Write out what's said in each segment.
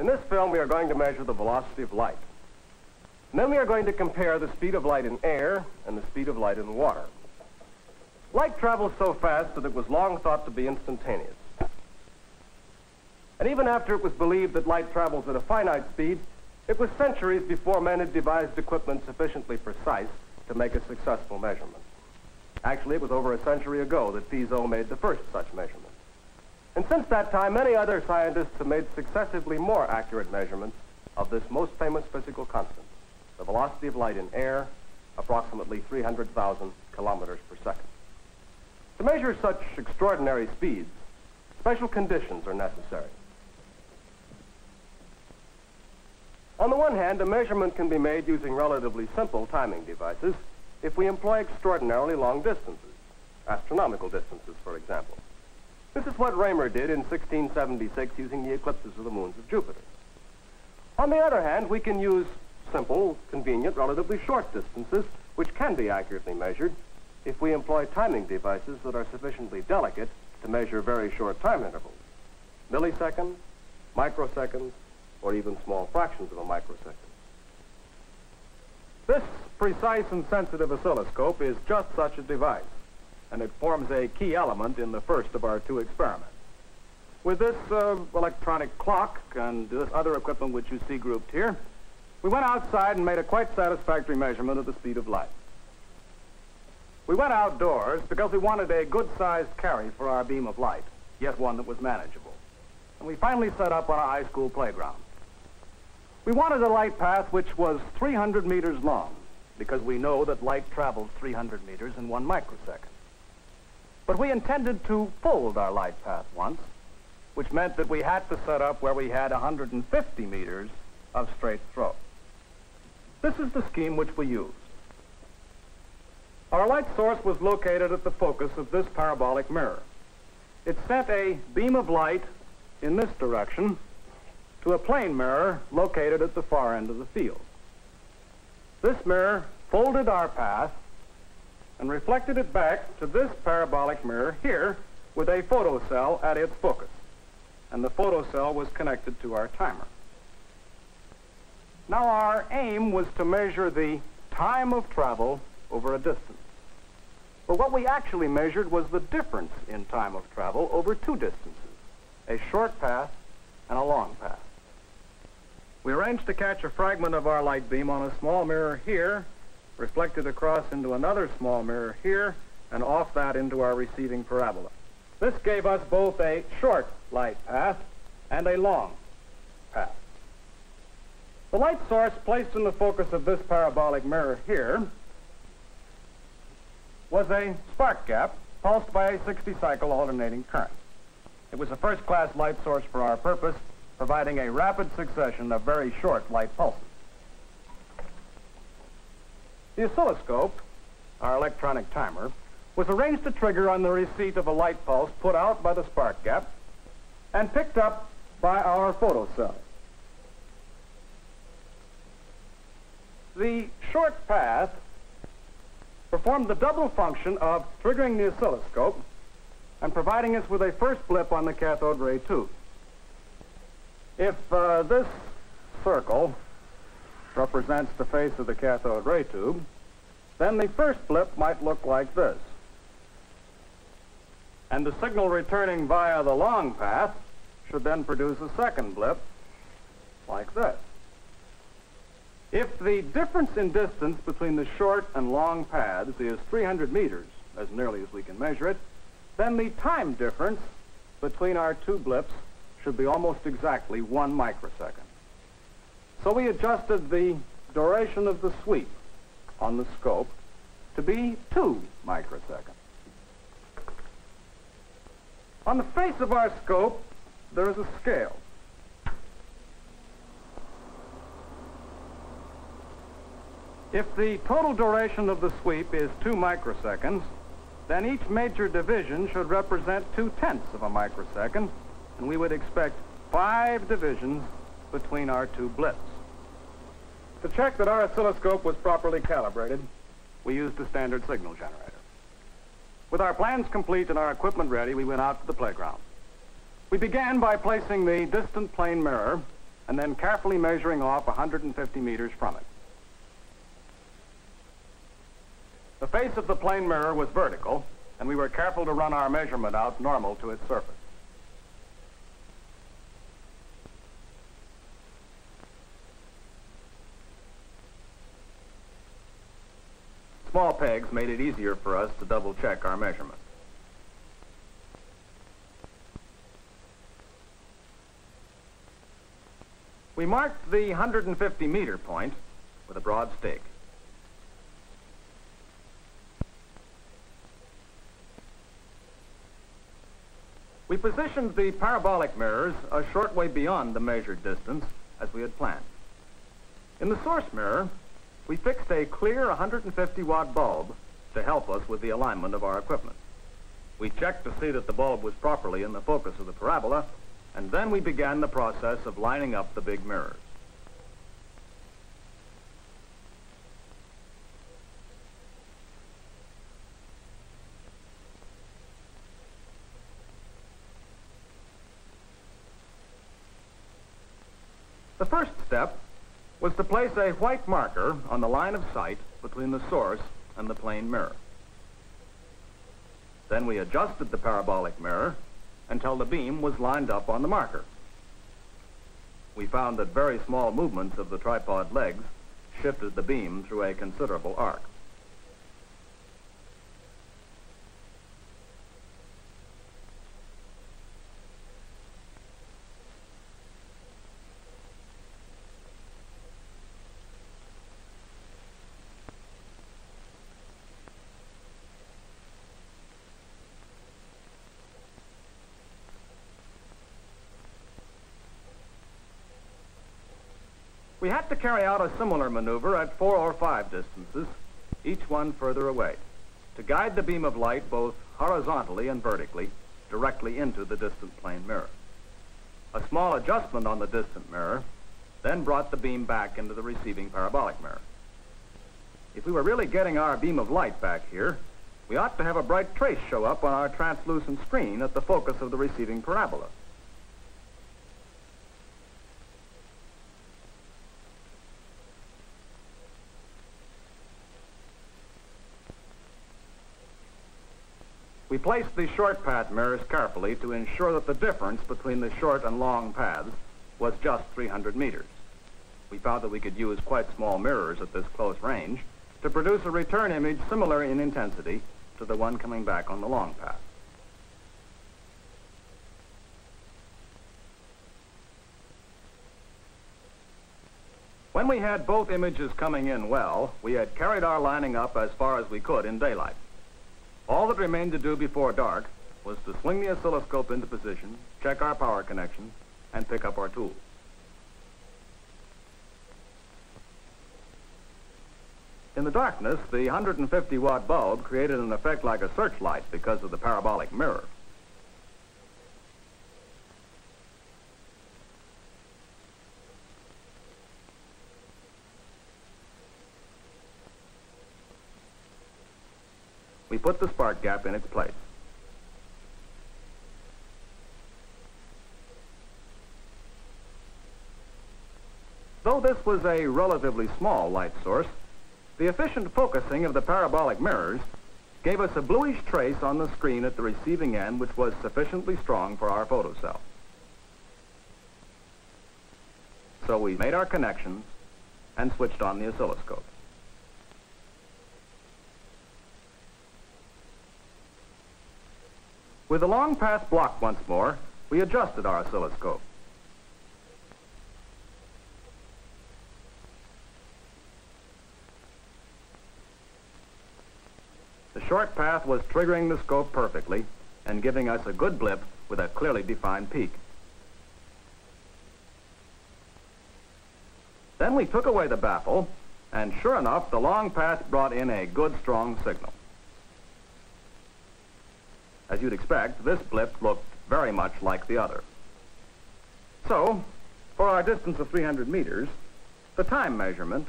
In this film, we are going to measure the velocity of light. And then we are going to compare the speed of light in air and the speed of light in water. Light travels so fast that it was long thought to be instantaneous. And even after it was believed that light travels at a finite speed, it was centuries before men had devised equipment sufficiently precise to make a successful measurement. Actually, it was over a century ago that Fizeau made the first such measurement. And since that time, many other scientists have made successively more accurate measurements of this most famous physical constant, the velocity of light in air, approximately 300,000 kilometers per second. To measure such extraordinary speeds, special conditions are necessary. On the one hand, a measurement can be made using relatively simple timing devices if we employ extraordinarily long distances, astronomical distances, for example. This is what Raymer did in 1676 using the eclipses of the moons of Jupiter. On the other hand, we can use simple, convenient, relatively short distances, which can be accurately measured if we employ timing devices that are sufficiently delicate to measure very short time intervals, milliseconds, microseconds, or even small fractions of a microsecond. This precise and sensitive oscilloscope is just such a device, and it forms a key element in the first of our two experiments. With this electronic clock and this other equipment which you see grouped here, we went outside and made a quite satisfactory measurement of the speed of light. We went outdoors because we wanted a good-sized carry for our beam of light, yet one that was manageable. And we finally set up on a high school playground. We wanted a light path which was 300 meters long, because we know that light travels 300 meters in 1 microsecond. But we intended to fold our light path once, which meant that we had to set up where we had 150 meters of straight throw. This is the scheme which we used. Our light source was located at the focus of this parabolic mirror. It sent a beam of light in this direction to a plane mirror located at the far end of the field. This mirror folded our path and reflected it back to this parabolic mirror here with a photocell at its focus. And the photocell was connected to our timer. Now our aim was to measure the time of travel over a distance. But what we actually measured was the difference in time of travel over two distances, a short path and a long path. We arranged to catch a fragment of our light beam on a small mirror here, reflected across into another small mirror here, and off that into our receiving parabola. This gave us both a short light path and a long path. The light source placed in the focus of this parabolic mirror here was a spark gap pulsed by a 60-cycle alternating current. It was a first-class light source for our purpose, providing a rapid succession of very short light pulses. The oscilloscope, our electronic timer, was arranged to trigger on the receipt of a light pulse put out by the spark gap and picked up by our photocell. The short path performed the double function of triggering the oscilloscope and providing us with a first blip on the cathode ray tube. If this circle represents the face of the cathode ray tube, then the first blip might look like this. And the signal returning via the long path should then produce a second blip like this. If the difference in distance between the short and long paths is 300 meters, as nearly as we can measure it, then the time difference between our two blips should be almost exactly 1 microsecond. So we adjusted the duration of the sweep on the scope to be 2 microseconds. On the face of our scope, there is a scale. If the total duration of the sweep is 2 microseconds, then each major division should represent 2/10 of a microsecond, and we would expect 5 divisions between our two blips. To check that our oscilloscope was properly calibrated, we used a standard signal generator. With our plans complete and our equipment ready, we went out to the playground. We began by placing the distant plane mirror and then carefully measuring off 150 meters from it. The face of the plane mirror was vertical, and we were careful to run our measurement out normal to its surface. Small pegs made it easier for us to double-check our measurement. We marked the 150-meter point with a broad stake. We positioned the parabolic mirrors a short way beyond the measured distance, as we had planned. In the source mirror, we fixed a clear 150-watt bulb to help us with the alignment of our equipment. We checked to see that the bulb was properly in the focus of the parabola, and then we began the process of lining up the big mirrors. The first step was to place a white marker on the line of sight between the source and the plane mirror. Then we adjusted the parabolic mirror until the beam was lined up on the marker. We found that very small movements of the tripod legs shifted the beam through a considerable arc. We had to carry out a similar maneuver at 4 or 5 distances, each one further away, to guide the beam of light both horizontally and vertically directly into the distant plane mirror. A small adjustment on the distant mirror then brought the beam back into the receiving parabolic mirror. If we were really getting our beam of light back here, we ought to have a bright trace show up on our translucent screen at the focus of the receiving parabola. We placed the short path mirrors carefully to ensure that the difference between the short and long paths was just 300 meters. We found that we could use quite small mirrors at this close range to produce a return image similar in intensity to the one coming back on the long path. When we had both images coming in well, we had carried our lining up as far as we could in daylight. All that remained to do before dark was to swing the oscilloscope into position, check our power connections, and pick up our tools. In the darkness, the 150-watt bulb created an effect like a searchlight because of the parabolic mirror. We put the spark gap in its place. Though this was a relatively small light source, the efficient focusing of the parabolic mirrors gave us a bluish trace on the screen at the receiving end which was sufficiently strong for our photocell. So we made our connections and switched on the oscilloscope. With the long path blocked once more, we adjusted our oscilloscope. The short path was triggering the scope perfectly and giving us a good blip with a clearly defined peak. Then we took away the baffle, and sure enough, the long path brought in a good, strong signal. As you'd expect, this blip looked very much like the other. So, for our distance of 300 meters, the time measurement,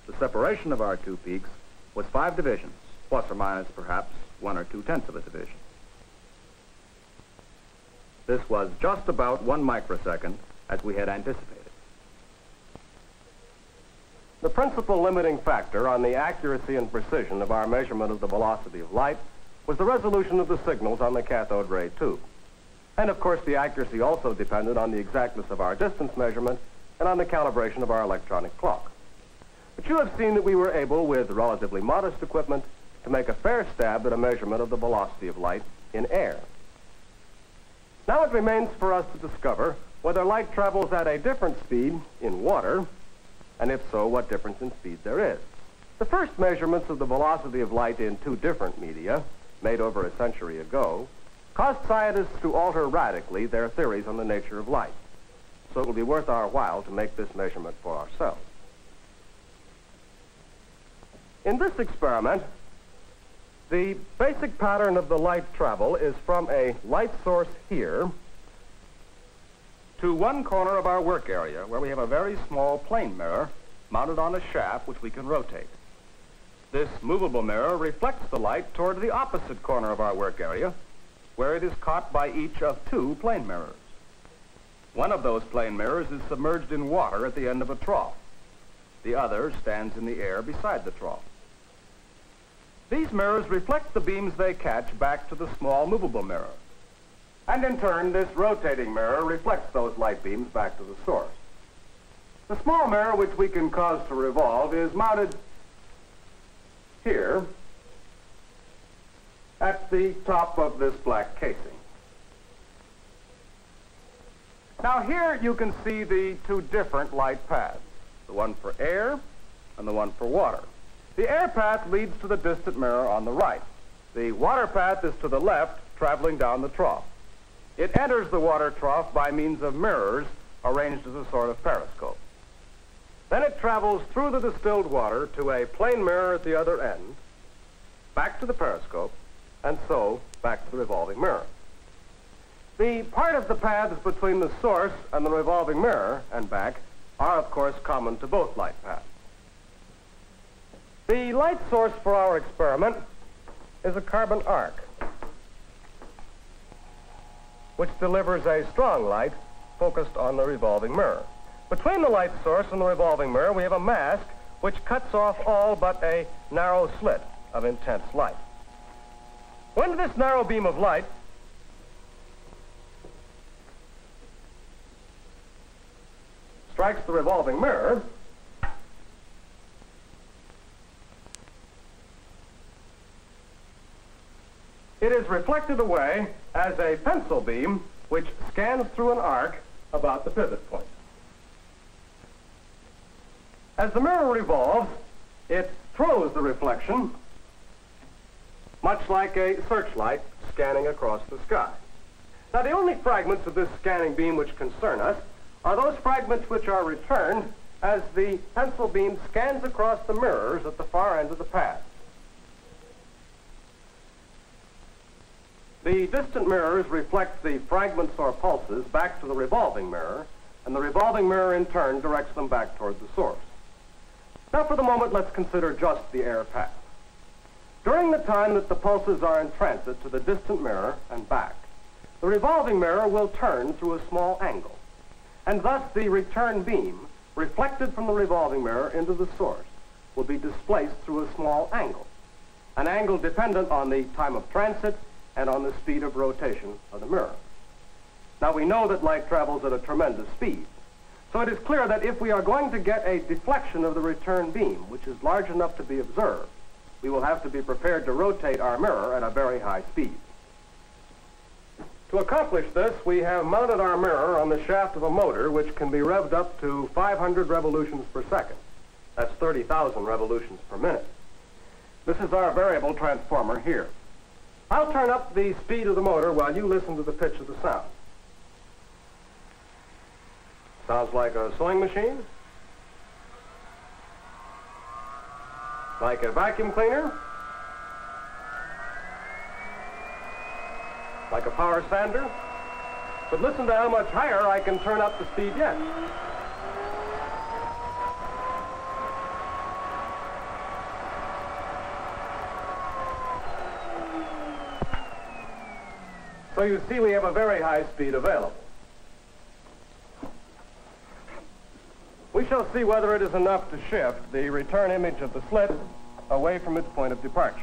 the separation of our two peaks, was 5 divisions, plus or minus perhaps 1 or 2/10 of a division. This was just about 1 microsecond, as we had anticipated. The principal limiting factor on the accuracy and precision of our measurement of the velocity of light was the resolution of the signals on the cathode ray tube. And of course, the accuracy also depended on the exactness of our distance measurement and on the calibration of our electronic clock. But you have seen that we were able, with relatively modest equipment, to make a fair stab at a measurement of the velocity of light in air. Now it remains for us to discover whether light travels at a different speed in water, and if so, what difference in speed there is. The first measurements of the velocity of light in two different media, made over a century ago, caused scientists to alter radically their theories on the nature of light. So it will be worth our while to make this measurement for ourselves. In this experiment, the basic pattern of the light travel is from a light source here to one corner of our work area, where we have a very small plane mirror mounted on a shaft which we can rotate. This movable mirror reflects the light toward the opposite corner of our work area, where it is caught by each of two plane mirrors. One of those plane mirrors is submerged in water at the end of a trough. The other stands in the air beside the trough. These mirrors reflect the beams they catch back to the small movable mirror. And in turn, this rotating mirror reflects those light beams back to the source. The small mirror, which we can cause to revolve, is mounted here at the top of this black casing. Now here you can see the two different light paths, the one for air and the one for water. The air path leads to the distant mirror on the right. The water path is to the left, traveling down the trough. It enters the water trough by means of mirrors arranged as a sort of periscope. Then it travels through the distilled water to a plane mirror at the other end, back to the periscope, and so back to the revolving mirror. The part of the paths between the source and the revolving mirror and back are, of course, common to both light paths. The light source for our experiment is a carbon arc, which delivers a strong light focused on the revolving mirror. Between the light source and the revolving mirror, we have a mask which cuts off all but a narrow slit of intense light. When this narrow beam of light strikes the revolving mirror, it is reflected away as a pencil beam which scans through an arc about the pivot point. As the mirror revolves, it throws the reflection much like a searchlight scanning across the sky. Now, the only fragments of this scanning beam which concern us are those fragments which are returned as the pencil beam scans across the mirrors at the far end of the path. The distant mirrors reflect the fragments or pulses back to the revolving mirror, and the revolving mirror in turn directs them back toward the source. Now, for the moment, let's consider just the air path. During the time that the pulses are in transit to the distant mirror and back, the revolving mirror will turn through a small angle, and thus the return beam, reflected from the revolving mirror into the source, will be displaced through a small angle, an angle dependent on the time of transit and on the speed of rotation of the mirror. Now, we know that light travels at a tremendous speed, so it is clear that if we are going to get a deflection of the return beam, which is large enough to be observed, we will have to be prepared to rotate our mirror at a very high speed. To accomplish this, we have mounted our mirror on the shaft of a motor which can be revved up to 500 revolutions per second. That's 30,000 revolutions per minute. This is our variable transformer here. I'll turn up the speed of the motor while you listen to the pitch of the sound. Sounds like a sewing machine? Like a vacuum cleaner? Like a power sander? But listen to how much higher I can turn up the speed yet. So you see we have a very high speed available. We shall see whether it is enough to shift the return image of the slit away from its point of departure.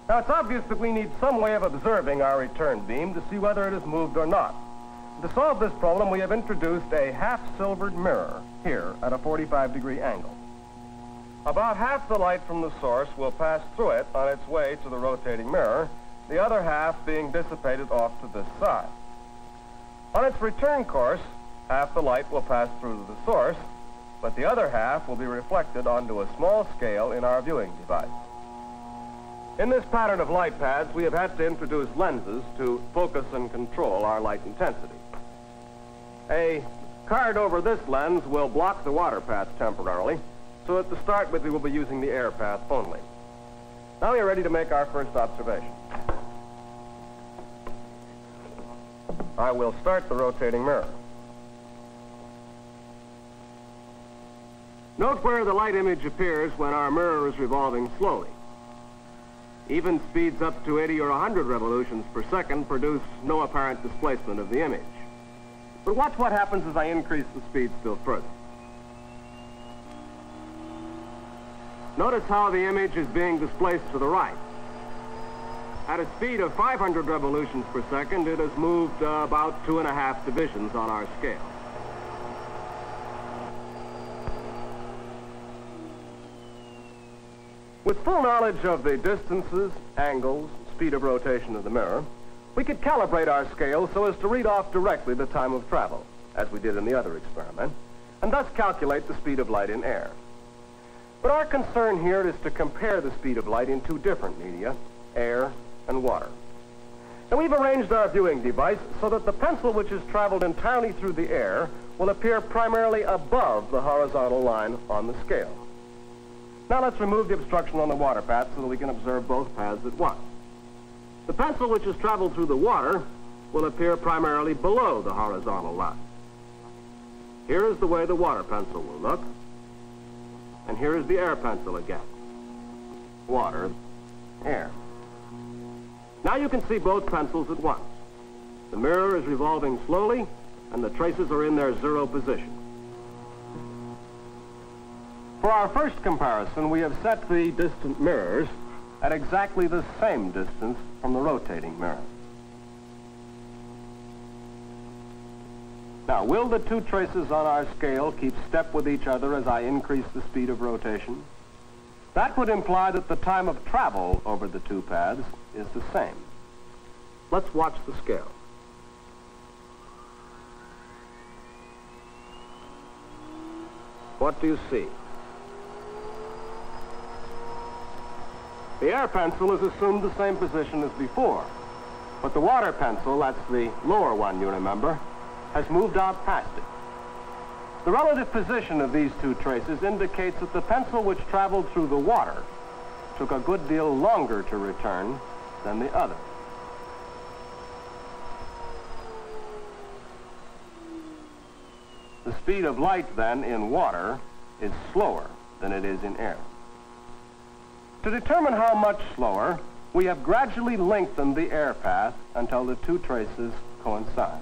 Now, it's obvious that we need some way of observing our return beam to see whether it has moved or not. To solve this problem, we have introduced a half-silvered mirror here at a 45-degree angle. About half the light from the source will pass through it on its way to the rotating mirror, the other half being dissipated off to this side. On its return course, half the light will pass through to the source, but the other half will be reflected onto a small scale in our viewing device. In this pattern of light paths, we have had to introduce lenses to focus and control our light intensity. A card over this lens will block the water path temporarily, so that to start with, we will be using the air path only. Now we are ready to make our first observation. I will start the rotating mirror. Note where the light image appears when our mirror is revolving slowly. Even speeds up to 80 or 100 revolutions per second produce no apparent displacement of the image. But watch what happens as I increase the speed still further. Notice how the image is being displaced to the right. At a speed of 500 revolutions per second, it has moved about 2.5 divisions on our scale. With full knowledge of the distances, angles, speed of rotation of the mirror, we could calibrate our scale so as to read off directly the time of travel, as we did in the other experiment, and thus calculate the speed of light in air. But our concern here is to compare the speed of light in two different media, air and water. And we've arranged our viewing device so that the pencil which has traveled entirely through the air will appear primarily above the horizontal line on the scale. Now let's remove the obstruction on the water path so that we can observe both paths at once. The pencil which has traveled through the water will appear primarily below the horizontal line. Here is the way the water pencil will look. And here is the air pencil again. Water, air. Now you can see both pencils at once. The mirror is revolving slowly, and the traces are in their zero position. For our first comparison, we have set the distant mirrors at exactly the same distance from the rotating mirror. Now, will the two traces on our scale keep step with each other as I increase the speed of rotation? That would imply that the time of travel over the two paths is the same. Let's watch the scale. What do you see? The air pencil has assumed the same position as before, but the water pencil, that's the lower one, you remember, has moved out past it. The relative position of these two traces indicates that the pencil which traveled through the water took a good deal longer to return than the other. The speed of light, then, in water is slower than it is in air. To determine how much slower, we have gradually lengthened the air path until the two traces coincide.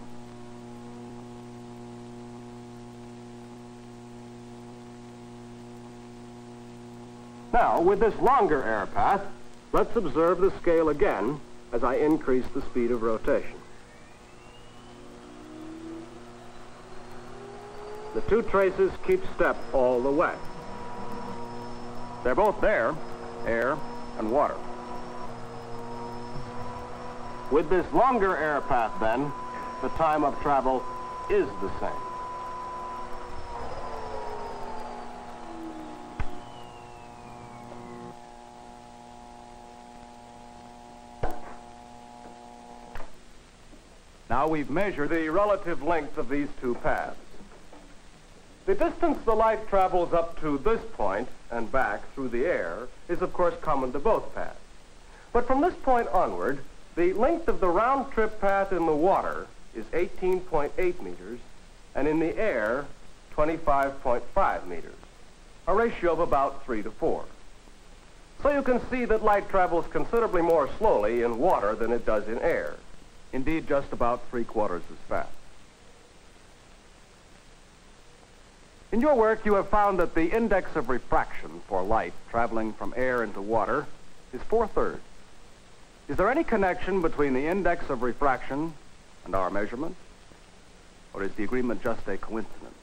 Now, with this longer air path, let's observe the scale again as I increase the speed of rotation. The two traces keep step all the way. They're both there, air and water. With this longer air path, then, the time of travel is the same. Now we've measured the relative length of these two paths. The distance the light travels up to this point and back through the air is, of course, common to both paths. But from this point onward, the length of the round-trip path in the water is 18.8 meters, and in the air, 25.5 meters, a ratio of about 3 to 4. So you can see that light travels considerably more slowly in water than it does in air. Indeed, just about 3/4 as fast. In your work, you have found that the index of refraction for light traveling from air into water is 4/3. Is there any connection between the index of refraction and our measurement? Or is the agreement just a coincidence?